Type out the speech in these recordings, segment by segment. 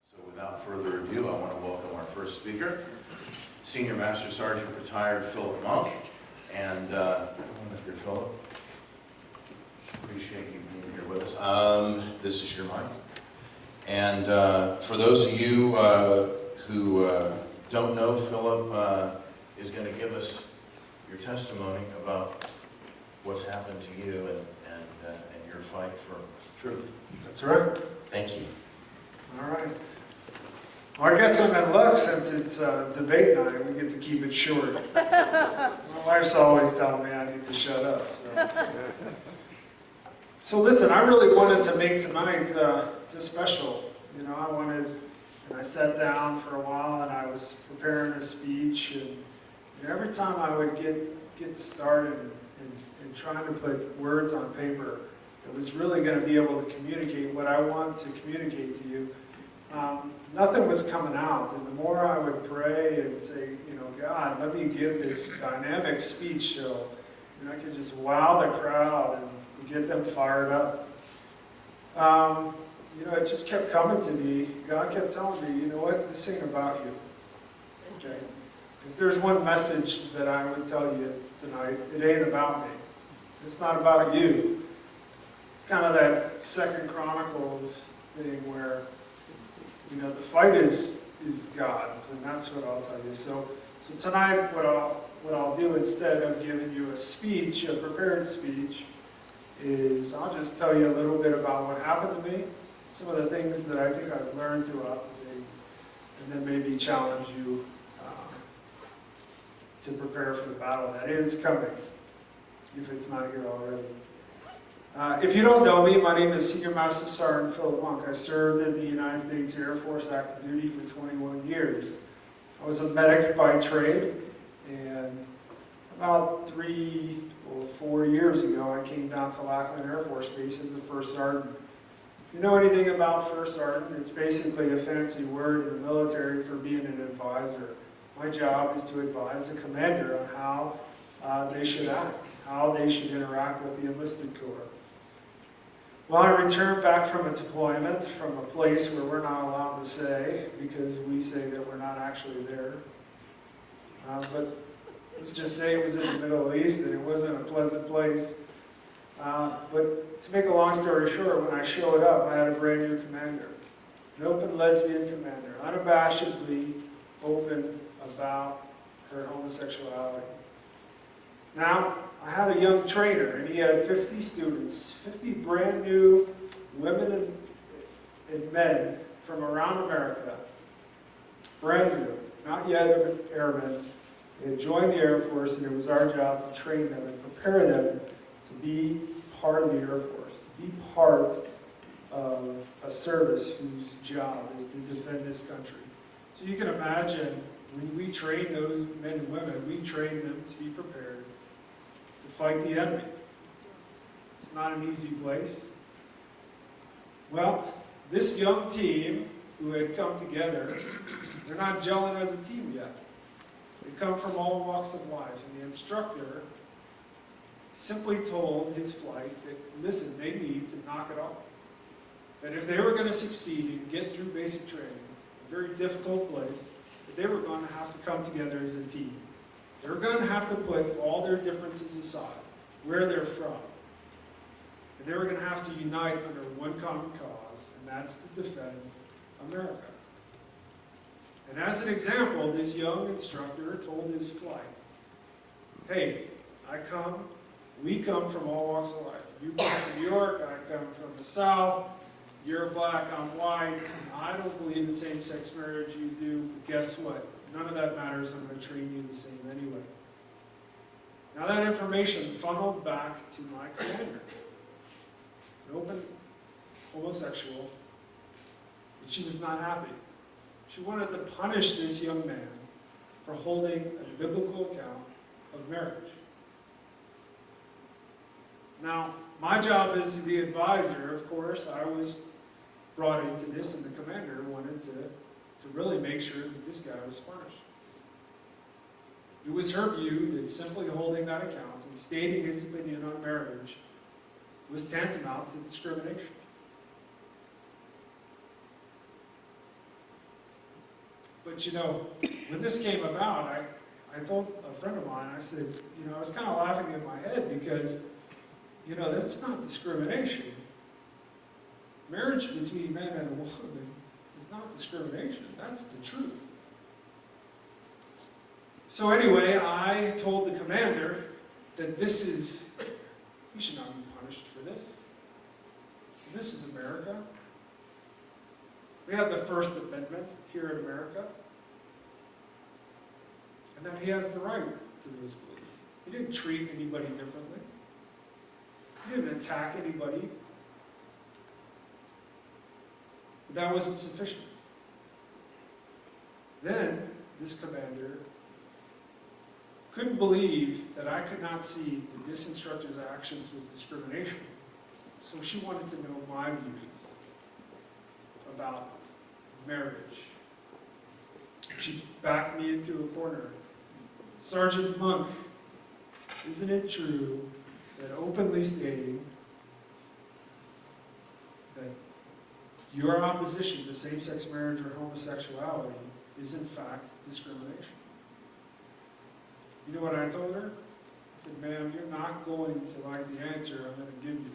So without further ado, I want to welcome our first speaker, Senior Master Sergeant Retired Phillip Monk. And come on up here, Phillip. Appreciate you being here with us. This is your mic. And for those of you who don't know, Phillip is going to give us your testimony about what's happened to you and your fight for truth. That's right. Thank you. All right. Well, I guess I'm in luck since it's debate night. We get to keep it short. My wife's always telling me I need to shut up. So listen, I really wanted to make tonight just special. You know, I sat down for a while and I was preparing a speech, and every time I would get to start and trying to put words on paper, it was really going to be able to communicate what I want to communicate to you. Nothing was coming out, and the more I would pray and say, you know, God, let me give this dynamic speech so I could just wow the crowd and get them fired up. It just kept coming to me. God kept telling me, you know what, this ain't about you. Okay? If there's one message that I would tell you tonight, it ain't about me. It's not about you. It's kind of that 2 Chronicles thing where, the fight is God's, and that's what I'll tell you. So tonight, what I'll do instead of giving you a speech, a prepared speech, is I'll just tell you a little bit about what happened to me, some of the things that I think I've learned throughout the day, and then maybe challenge you to prepare for the battle that is coming, if it's not here already. If you don't know me, my name is Senior Master Sergeant Phillip Monk. I served in the United States Air Force active duty for 21 years. I was a medic by trade, and about 3 or 4 years ago, I came down to Lackland Air Force Base as a First Sergeant. If you know anything about First Sergeant, it's basically a fancy word in the military for being an advisor. My job is to advise the commander on how they should act, how they should interact with the enlisted corps. Well, I returned back from a deployment from a place where we're not allowed to say, because we say that we're not actually there. But let's just say it was in the Middle East and it wasn't a pleasant place. But to make a long story short, when I showed up, I had a brand new commander. An open lesbian commander, unabashedly open about her homosexuality. Now, I had a young trainer, and he had 50 students, 50 brand new women and men from around America, brand new, not yet airmen. They had joined the Air Force, and it was our job to train them and prepare them to be part of the Air Force, to be part of a service whose job is to defend this country. So you can imagine, when we train those men and women, we train them to be prepared to fight the enemy. It's not an easy place. Well, this young team who had come together, they're not gelling as a team yet. They come from all walks of life, and the instructor simply told his flight that, listen, they need to knock it off. That if they were going to succeed and get through basic training, a very difficult place, that they were going to have to come together as a team. They're going to have to put all their differences aside, where they're from. And they were going to have to unite under one common cause, and that's to defend America. And as an example, this young instructor told his flight, hey, we come from all walks of life. You come from New York, I come from the South, you're black, I'm white, I don't believe in same-sex marriage, you do, but guess what? None of that matters, I'm going to train you the same anyway. Now that information funneled back to my commander, an open homosexual, but she was not happy. She wanted to punish this young man for holding a biblical account of marriage. Now, my job as the advisor, of course, I was brought into this, and the commander wanted to really make sure that this guy was punished. It was her view that simply holding that account and stating his opinion on marriage was tantamount to discrimination. But you know, when this came about, I told a friend of mine, I said, you know, I was kind of laughing in my head because, you know, that's not discrimination. Marriage between man and a woman is not discrimination. That's the truth. So anyway, I told the commander that he should not be punished for this. This is America. We have the First Amendment here in America. And that he has the right to those beliefs. He didn't treat anybody differently. He didn't attack anybody. But that wasn't sufficient. Then, this commander couldn't believe that I could not see that this instructor's actions was discrimination. So she wanted to know my views about marriage. She backed me into a corner. Sergeant Monk, isn't it true that openly stating that your opposition to same-sex marriage or homosexuality is in fact discrimination? You know what I told her? I said, ma'am, you're not going to like the answer I'm going to give you.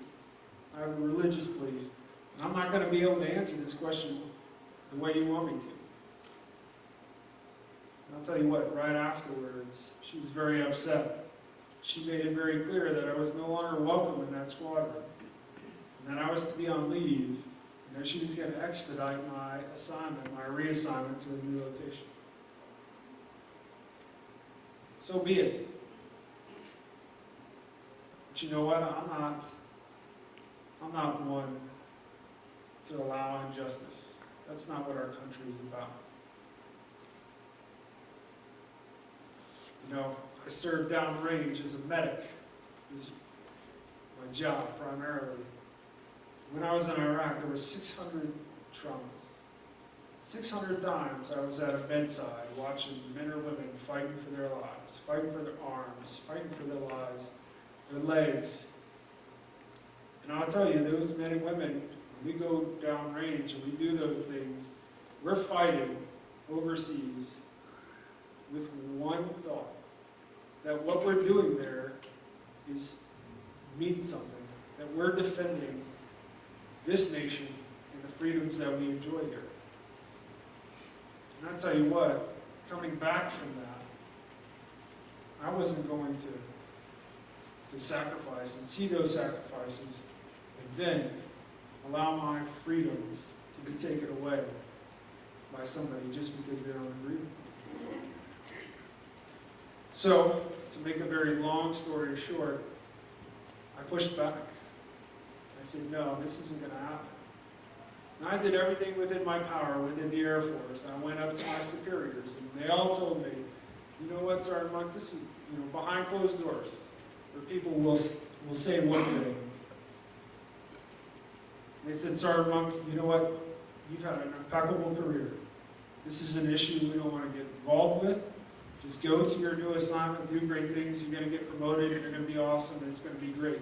I have a religious belief, and I'm not going to be able to answer this question the way you want me to. And I'll tell you what, right afterwards, she was very upset. She made it very clear that I was no longer welcome in that squadron, and that I was to be on leave, and that she was going to expedite my assignment, my reassignment to a new location. So be it. But you know what? I'm not one to allow injustice. That's not what our country is about. You know, I served downrange as a medic. It was my job primarily. When I was in Iraq, there were 600 traumas. 600 times I was at a bedside watching men or women fighting for their lives, fighting for their arms, fighting for their lives, their legs. And I'll tell you, those men and women, when we go downrange and we do those things, we're fighting overseas with one thought, that what we're doing there means something, that we're defending this nation and the freedoms that we enjoy here. And I'll tell you what, coming back from that, I wasn't going to sacrifice and see those sacrifices and then allow my freedoms to be taken away by somebody just because they don't agree with me. So, to make a very long story short, I pushed back. I said, no, this isn't going to happen. And I did everything within my power within the Air Force. I went up to my superiors, and they all told me, you know what, Sergeant Monk, this is behind closed doors, where people will say one thing. They said, Sergeant Monk, you know what, you've had an impeccable career. This is an issue we don't want to get involved with. Just go to your new assignment, do great things, you're going to get promoted, you're going to be awesome, and it's going to be great.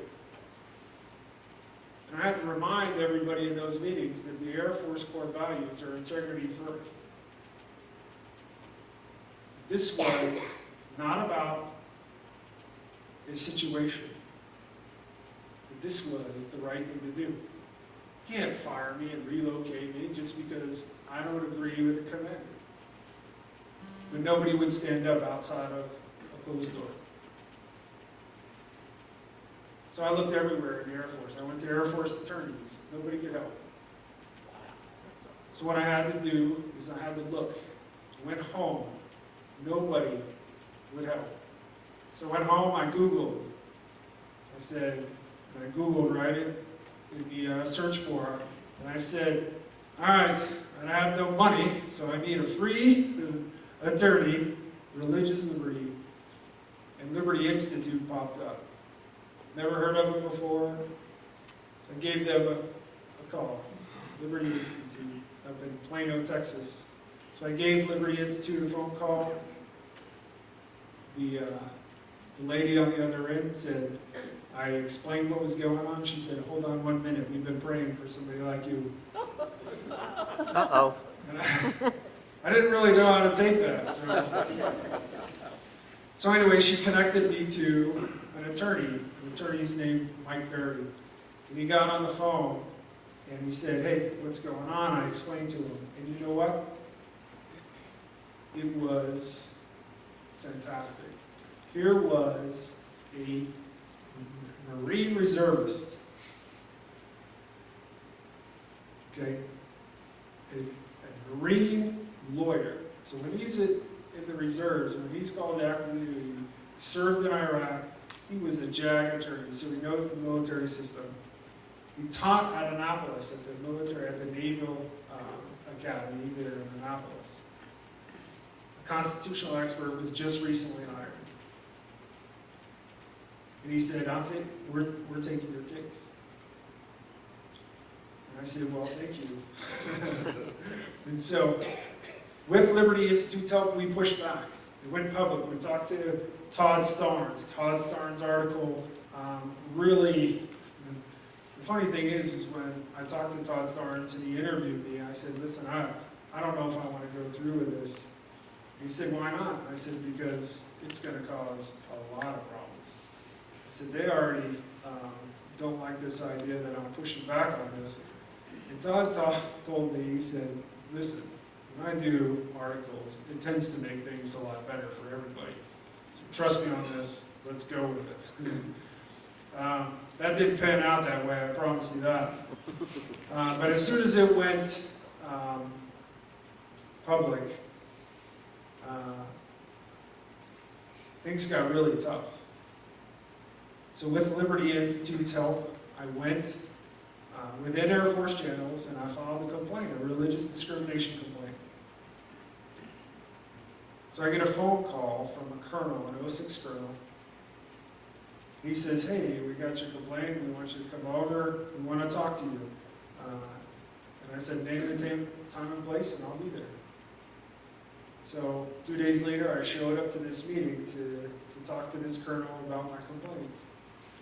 And I had to remind everybody in those meetings that the Air Force core values are integrity first. This was not about a situation. This was the right thing to do. You can't fire me and relocate me just because I don't agree with the commander. But nobody would stand up outside of a closed door. So I looked everywhere in the Air Force. I went to Air Force attorneys. Nobody could help. So what I had to do is I had to look. I went home. Nobody would help. So I went home, I Googled. I said, and I Googled, right, in the search bar. And I said, all right, and I have no money, so I need a free attorney, religious liberty, and Liberty Institute popped up. Never heard of it before, so I gave them a call, Liberty Institute, up in Plano, Texas. So I gave Liberty Institute a phone call. The lady on the other end said, I explained what was going on. She said, hold on 1 minute, we've been praying for somebody like you. Uh-oh. And I didn't really know how to take that. So anyway, she connected me to an attorney. An attorney's named Mike Berry. And he got on the phone and he said, hey, what's going on? I explained to him. And you know what? It was fantastic. Here was a Marine reservist, okay, a Marine lawyer. So when he's in the reserves, when he's called to active duty, served in Iraq, he was a JAG attorney, so he knows the military system. He taught at Annapolis, at the Naval Academy there in Annapolis. A constitutional expert was just recently hired. And he said, we're taking your case. And I said, well, thank you. And so, with Liberty Institute's help, we pushed back. It went public. We talked to Todd Starnes. Todd Starnes' article really, the funny thing is when I talked to Todd Starnes and he interviewed me, I said, listen, I don't know if I want to go through with this. And he said, why not? And I said, because it's going to cause a lot of problems. I said, they already don't like this idea that I'm pushing back on this. And Todd told me, he said, listen, when I do articles, it tends to make things a lot better for everybody. So trust me on this, let's go with it. That didn't pan out that way, I promise you that. But as soon as it went public, things got really tough. So with Liberty Institute's help, I went within Air Force channels and I filed a complaint, a religious discrimination complaint. So I get a phone call from a colonel, an 06 colonel. He says, hey, we got your complaint, we want you to come over, we want to talk to you. And I said, name the time and place and I'll be there. So 2 days later, I showed up to this meeting to talk to this colonel about my complaints.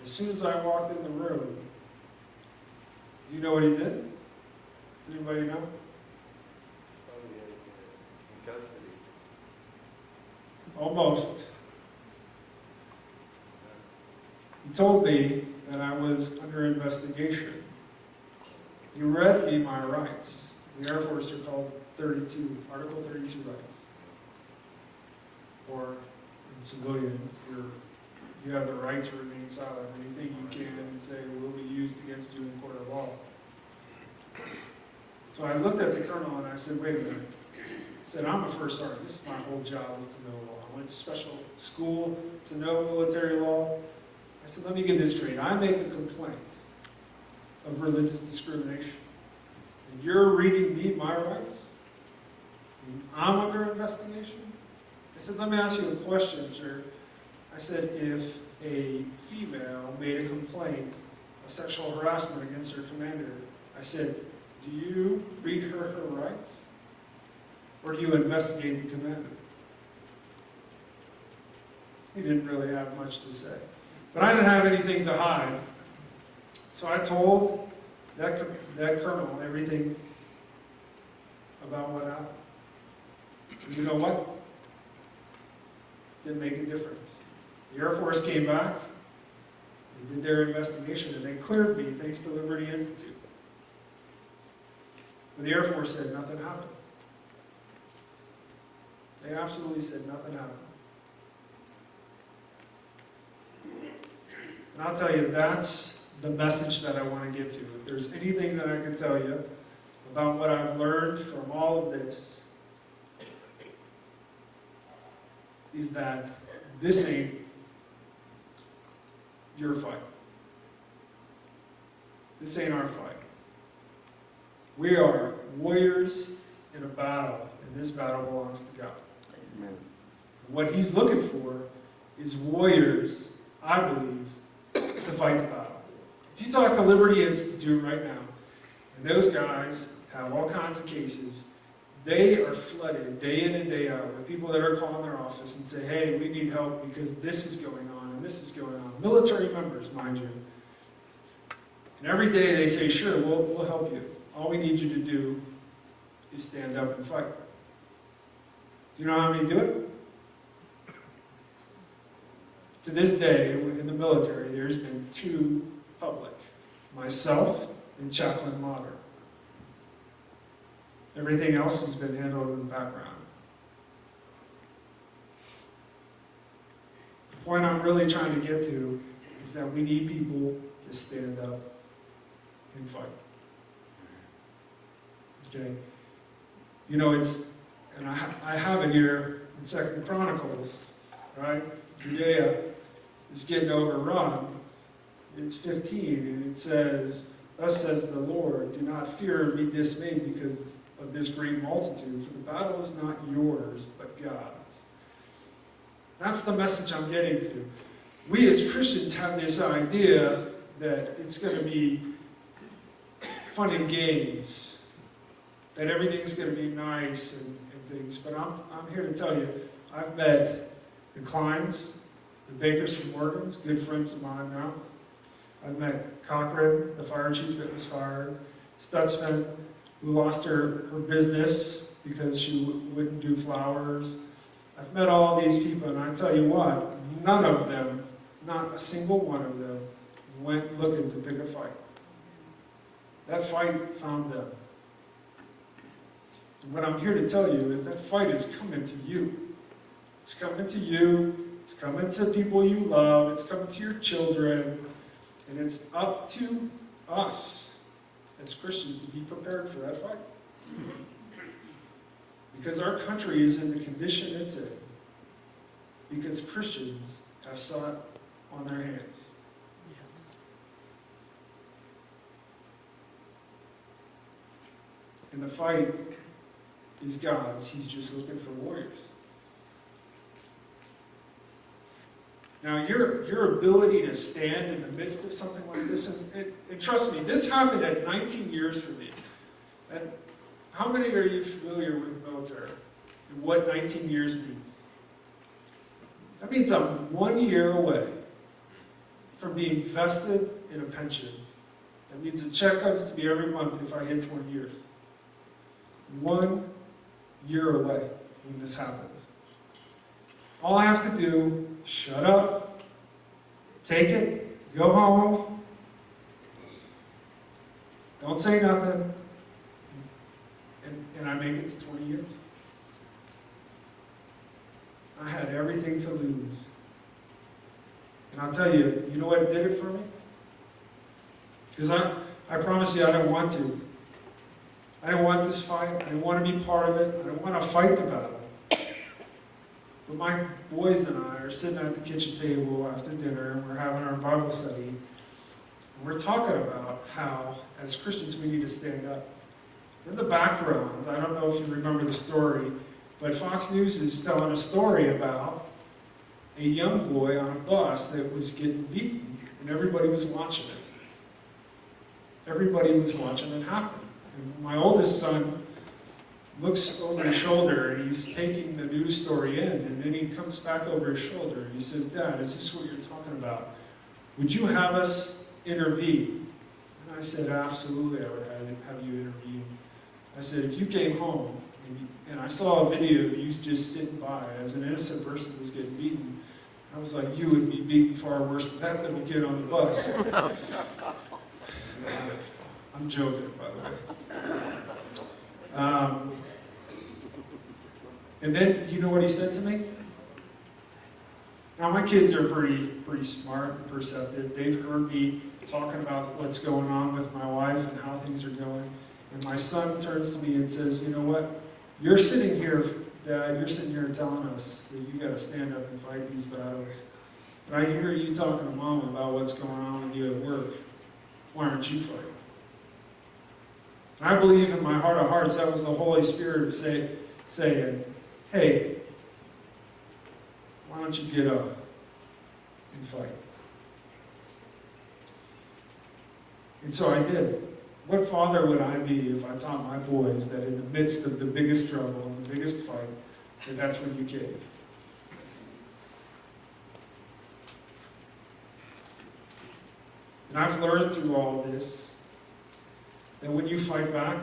As soon as I walked in the room, do you know what he did? Does anybody know? In custody. Almost. He told me that I was under investigation. He read me my rights. The Air Force are called 32, Article 32 rights. Or in civilian, you have the right to remain silent. Anything you can say will be used against you in court of law. So I looked at the colonel and I said, wait a minute. I said, I'm a first sergeant. This is my whole job is to know law. I went to special school to know military law. I said, let me get this straight. I make a complaint of religious discrimination. And you're reading me my rights? And I'm under investigation? I said, let me ask you a question, sir. I said, if a female made a complaint of sexual harassment against her commander, I said, do you read her rights? Or do you investigate the commander? He didn't really have much to say. But I didn't have anything to hide. So I told that colonel everything about what happened. And you know what? Didn't make a difference. The Air Force came back, they did their investigation, and they cleared me thanks to Liberty Institute. But the Air Force said nothing happened. They absolutely said nothing happened. And I'll tell you, that's the message that I want to get to. If there's anything that I can tell you about what I've learned from all of this, is that this ain't your fight. This ain't our fight. We are warriors in a battle, and this battle belongs to God. Amen. What he's looking for is warriors, I believe, to fight the battle. If you talk to Liberty Institute right now, and those guys have all kinds of cases, they are flooded day in and day out with people that are calling their office and say, hey, we need help because this is going on and this is going on. Military members, mind you. And every day they say, sure, we'll help you. All we need you to do is stand up and fight. You know how many do it? To this day, in the military, there's been 2 public. Myself and Chaplain Mater. Everything else has been handled in the background. The point I'm really trying to get to is that we need people to stand up and fight. Okay? You know, and I have it here in 2 Chronicles, right? Judea is getting overrun. It's 15, and it says, "Thus says the Lord, do not fear or be dismayed because of this great multitude, for the battle is not yours, but God's." That's the message I'm getting to. We as Christians have this idea that it's going to be fun and games, that everything's going to be nice and things, but I'm here to tell you, I've met the Kleins, the Bakers from Morgan's, good friends of mine now. I've met Cochran, the fire chief that was fired, Stutzman, who lost her business because she wouldn't do flowers. I've met all these people, and I tell you what, none of them, not a single one of them, went looking to pick a fight. That fight found them. And what I'm here to tell you is that fight is coming to you. It's coming to you. It's coming to people you love. It's coming to your children. And it's up to us as Christians to be prepared for that fight. Because our country is in the condition it's in because Christians have sought on their hands. Yes. And the fight is God's. He's just looking for warriors. Now, your ability to stand in the midst of something like this, and trust me, this happened at 19 years for me. And how many are you familiar with the military and what 19 years means? That means I'm 1 year away from being vested in a pension. That means the check comes to me every month if I hit 20 years. 1 year away when this happens. All I have to do, shut up, take it, go home, don't say nothing, and I make it to 20 years. I had everything to lose. And I'll tell you, you know what did it for me? Because I promise you I didn't want to. I didn't want this fight. I didn't want to be part of it. I didn't want to fight the battle. But my boys and I are sitting at the kitchen table after dinner, and we're having our Bible study, and we're talking about how, as Christians, we need to stand up. In the background, I don't know if you remember the story, but Fox News is telling a story about a young boy on a bus that was getting beaten, and everybody was watching it. Everybody was watching it happen. And my oldest son looks over his shoulder and he's taking the news story in, and then he comes back over his shoulder and he says, "Dad, is this what you're talking about? Would you have us intervene?" And I said, "Absolutely, I would have you intervene." I said, "If you came home and I saw a video of you just sitting by as an innocent person who was getting beaten, I was like, you would be beaten far worse than that little kid on the bus." I'm joking, by the way. And then, you know what he said to me? Now, my kids are pretty smart and perceptive. They've heard me talking about what's going on with my wife and how things are going. And my son turns to me and says, "You know what? You're sitting here, Dad, you're sitting here telling us that you got to stand up and fight these battles. But I hear you talking to Mom about what's going on with you at work. Why aren't you fighting?" And I believe in my heart of hearts that was the Holy Spirit saying, "Hey, why don't you get up and fight?" And so I did. What father would I be if I taught my boys that in the midst of the biggest struggle and the biggest fight, that's when you cave? And I've learned through all this that when you fight back,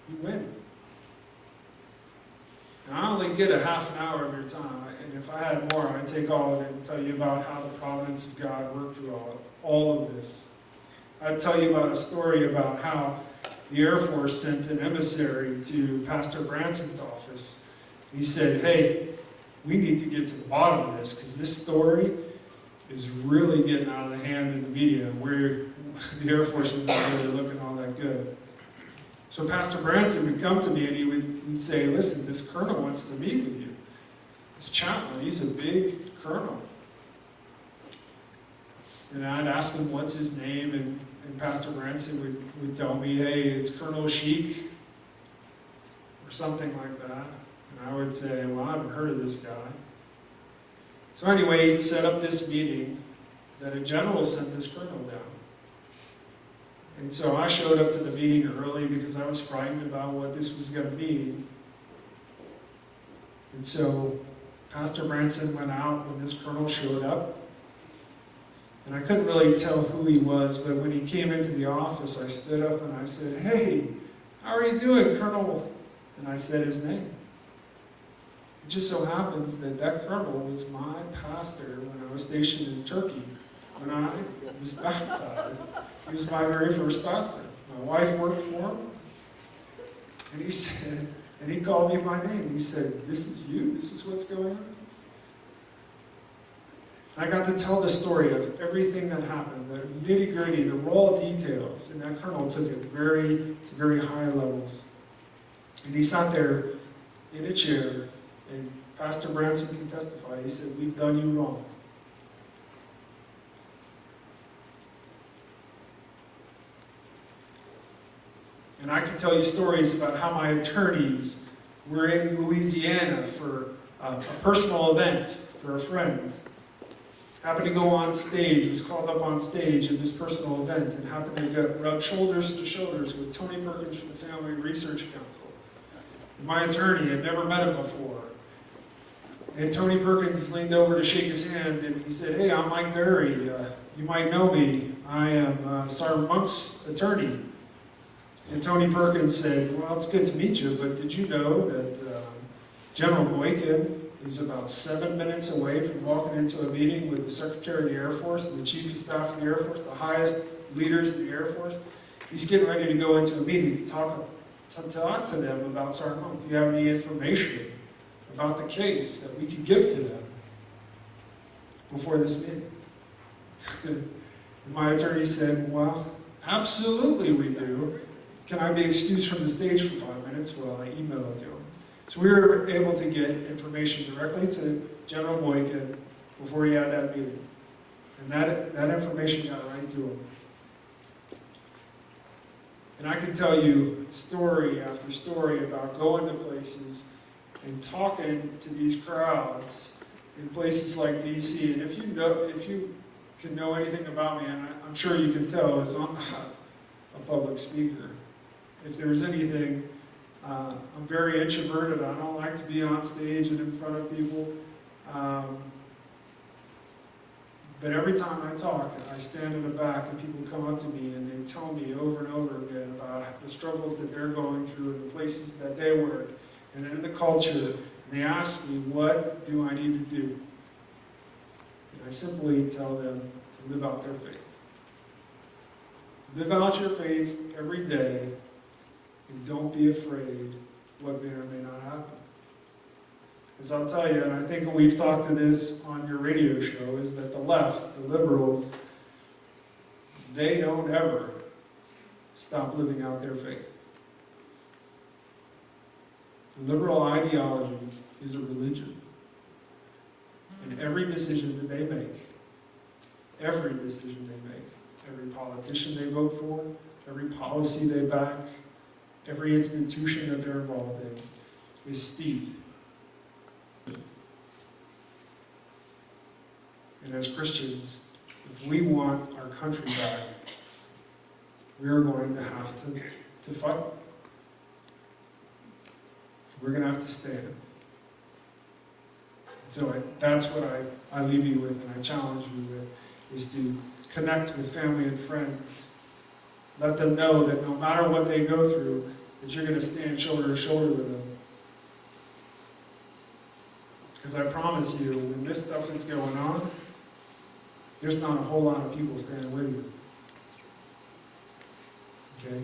you win. get a half an hour of your time, and if I had more, I'd take all of it and tell you about how the providence of God worked through all of this. I'd tell you about a story about how the Air Force sent an emissary to Pastor Branson's office. He said, hey, we need to get to the bottom of this, because this story is really getting out of the hand in the media, where the Air Force is not really looking all that good. So Pastor Branson would come to me and he'd say, listen, this colonel wants to meet with you. This chaplain, he's a big colonel. And I'd ask him what's his name, and Pastor Branson would tell me, hey, it's Colonel Sheik, or something like that. And I would say, well, I haven't heard of this guy. So anyway, he'd set up this meeting that a general sent this colonel down. And so I showed up to the meeting early because I was frightened about what this was going to mean. And so Pastor Branson went out when this colonel showed up. And I couldn't really tell who he was, but when he came into the office, I stood up and I said, hey, how are you doing, Colonel? And I said his name. It just so happens that that colonel was my pastor when I was stationed in Turkey. When I was baptized, he was my very first pastor. My wife worked for him, and he said, and he called me by name. He said, this is you? This is what's going on? I got to tell the story of everything that happened, the nitty-gritty, the raw details, and that colonel took it to very high levels. And he sat there in a chair, and Pastor Branson can testify. He said, we've done you wrong. And I can tell you stories about how my attorneys were in Louisiana for a personal event for a friend. Happened to go on stage, was called up on stage at this personal event, and happened to rub shoulders to shoulders with Tony Perkins from the Family Research Council. And my attorney had never met him before. And Tony Perkins leaned over to shake his hand, and he said, hey, I'm Mike Berry. You might know me. I am Sergeant Monk's attorney. And Tony Perkins said, well, it's good to meet you, but did you know that General Boykin is about 7 minutes away from walking into a meeting with the Secretary of the Air Force and the Chief of Staff of the Air Force, the highest leaders of the Air Force? He's getting ready to go into a meeting to talk to them about Sergeant Monk. Do you have any information about the case that we could give to them before this meeting? And my attorney said, well, absolutely we do. Can I be excused from the stage for 5 minutes while I email it to him? So we were able to get information directly to General Boykin before he had that meeting. And that information got right to him. And I can tell you story after story about going to places and talking to these crowds in places like DC. And if you can know anything about me, and I'm sure you can tell, is I'm not a public speaker. If there's anything, I'm very introverted. I don't like to be on stage and in front of people. But every time I talk, I stand in the back and people come up to me and they tell me over and over again about the struggles that they're going through in the places that they work and in the culture. And they ask me, what do I need to do? And I simply tell them to live out their faith. Live out your faith every day. And don't be afraid what may or may not happen. Because I'll tell you, and I think we've talked to this on your radio show, is that the left, the liberals, they don't ever stop living out their faith. The liberal ideology is a religion. And every decision that they make, every decision they make, every politician they vote for, every policy they back, every institution that they're involved in is steeped. And as Christians, if we want our country back, we are going to have to fight. We're going to have to stand. So that's what I leave you with, and I challenge you with, is to connect with family and friends. Let them know that no matter what they go through, that you're going to stand shoulder to shoulder with them. Because I promise you, when this stuff is going on, there's not a whole lot of people standing with you. Okay?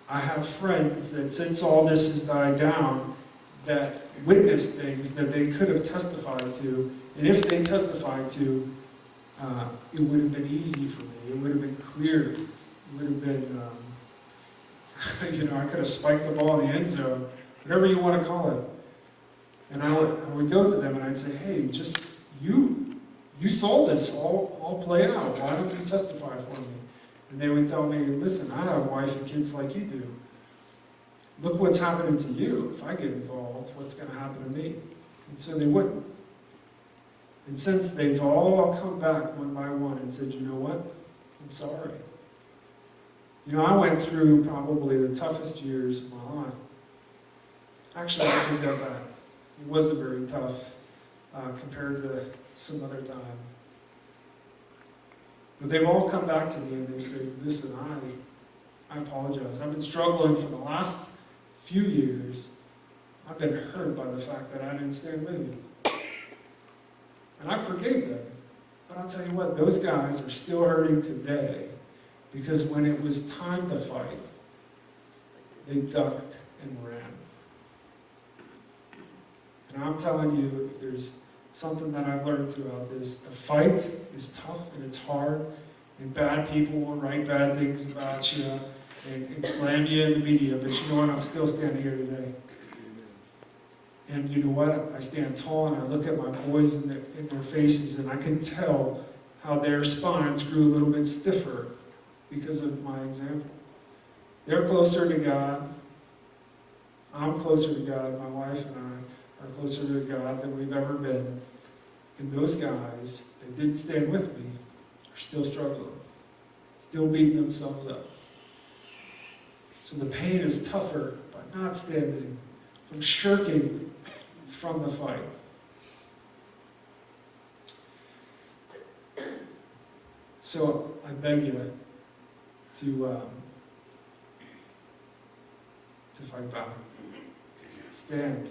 I have friends that since all this has died down, that witnessed things that they could have testified to, and if they testified to, it would have been easy for me. It would have been clear. It would have been, I could have spiked the ball in the end zone, whatever you want to call it. And I would go to them and I'd say, hey, just you saw this all play out. Why don't you testify for me? And they would tell me, listen, I have a wife and kids like you do. Look what's happening to you. If I get involved, what's going to happen to me? And so they wouldn't. And since they've all come back one by one and said, you know what? I'm sorry. I went through probably the toughest years of my life. Actually, I take that back. It wasn't very tough compared to some other time. But they've all come back to me and they've said, listen, I apologize. I've been struggling for the last few years. I've been hurt by the fact that I didn't stand with you. And I forgave them. But I'll tell you what, those guys are still hurting today because when it was time to fight, they ducked and ran. And I'm telling you, if there's something that I've learned throughout this, the fight is tough and it's hard, and bad people will write bad things about you and slam you in the media, but you know what, I'm still standing here today. And you know what, I stand tall and I look at my boys in their faces and I can tell how their spines grew a little bit stiffer because of my example. They're closer to God. I'm closer to God. My wife and I are closer to God than we've ever been. And those guys that didn't stand with me are still struggling, still beating themselves up. So the pain is tougher by not standing, from shirking from the fight. So I beg you to fight back. Stand.